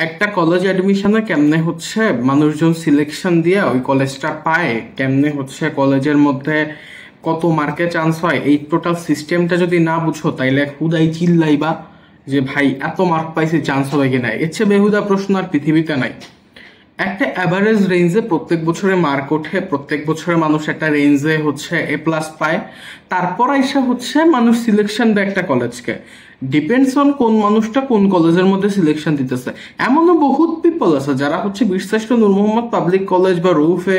একটা কলেজ অ্যাডমিশনে কেমনে হচ্ছে মানুষজন সিলেকশন দিয়ে ওই কলেজটা পায়, কেমনে হচ্ছে কলেজের মধ্যে কত মার্কে চান্স হয়, এই টোটাল সিস্টেমটা যদি না বুঝো তাইলে হুদাই চিল্লাইবা যে ভাই এত মার্ক পাইছি চান্স হবে কিনা। এর চেয়ে বেহুদা প্রশ্ন আর পৃথিবীতে নাই। একটা অ্যাভারেজ রেঞ্জে প্রত্যেক বছরে মার্ক ওঠে, প্রত্যেক বছরে মানুষ একটা রেঞ্জে হচ্ছে এ প্লাস পায়, তারপর এসে হচ্ছে মানুষ সিলেকশন দেয় একটা কলেজকে। ডিপেন্ডস অন কোন মানুষটা কোন কলেজের মধ্যে সিলেকশন দিতেছে। এমনও বহুত পিপল আছে যারা হচ্ছে বীরশ্রেষ্ঠ নূর মোহাম্মদ পাবলিক কলেজ বা রৌফে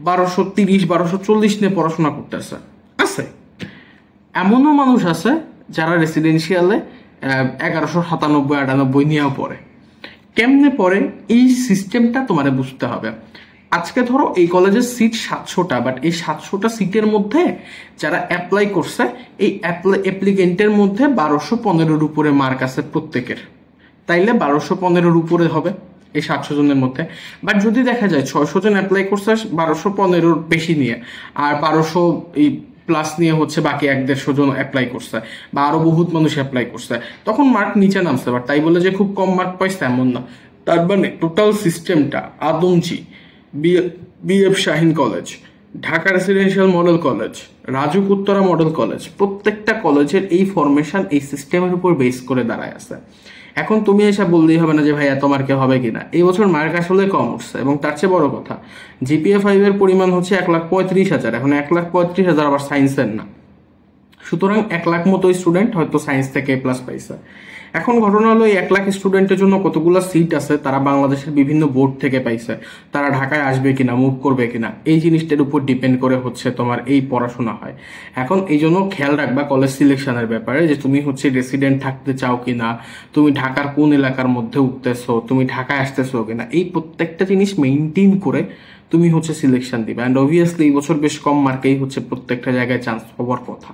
1230 1240 নিয়ে পড়াশোনা করতেছে আছে। এমনও মানুষ আছে যারা রেসিডেন্সিয়ালে 1197 98 নিয়েও পড়ে। কেমনে পড়ে এই সিস্টেমটা তোমার বুঝতে হবে। আজকে ধরো এই কলেজের সিট 700টা, বাট এই 700টা সিটের মধ্যে যারা অ্যাপ্লাই করছে এই অ্যাপ্লিকেন্টের মধ্যে 1215-র উপরে মার্ক আছে প্রত্যেকের, তাইলে 1215-র উপরে হবে এই 700 জনের মধ্যে। বাট যদি দেখা যায় 600 জন অ্যাপ্লাই করছে 1215-র বেশি নিয়ে, আর 1200 এই প্লাস নিয়ে হচ্ছে বাকি 150 জন অ্যাপ্লাই করছে, বা আরো বহুত মানুষ অ্যাপ্লাই করছে, তখন মার্ক নিচে নামছে। বাট তাই বলে যে খুব কম মার্ক পাইছে এমন না। তার মানে টোটাল সিস্টেমটা Adamjee, BF Shaheen college, Dhaka residential model college, Rajuk Uttara model college, প্রত্যেকটা কলেজের এই ফরমেশন এই সিস্টেমের উপর বেস করে দাঁড়ায় আছে। এখন তুমি এসে বললেই হবে না যে ভাই এত মার্কে হবে কিনা। এই বছর মার্ক আসলে কম উঠছে, এবং তার চেয়ে বড় কথা জিপিএ 5 এর পরিমাণ হচ্ছে 1,35,000। এখন 1,35,000 আবার সায়েন্সের না, সুতরাং 1 লাখ মতো স্টুডেন্ট হয়তো সায়েন্স থেকে এ প্লাস পাইছে। এখন ঘটনা হলো এই 1 লাখ স্টুডেন্টের জন্য কতগুলো সিট আছে তারা বাংলাদেশের বিভিন্ন বোর্ড থেকে পাইছে, তারা ঢাকায় আসবে কিনা, মুভ করবে কিনা, এই জিনিসটার উপর ডিপেন্ড করে হচ্ছে তোমার এই পড়াশোনা হয়। এখন এই জন্য খেয়াল রাখবা কলেজ সিলেকশনের ব্যাপারে যে তুমি হচ্ছে রেসিডেন্ট থাকতে চাও কিনা, তুমি ঢাকার কোন এলাকার মধ্যে উঠতেছো, তুমি ঢাকায় আসতেছো কিনা, এই প্রত্যেকটা জিনিস মেনটেন করে তুমি হচ্ছে সিলেকশন দিবে। অ্যান্ড অবভিয়াসলি এই বছর বেশ কম মার্কেই হচ্ছে প্রত্যেকটা জায়গায় চান্স হওয়ার কথা।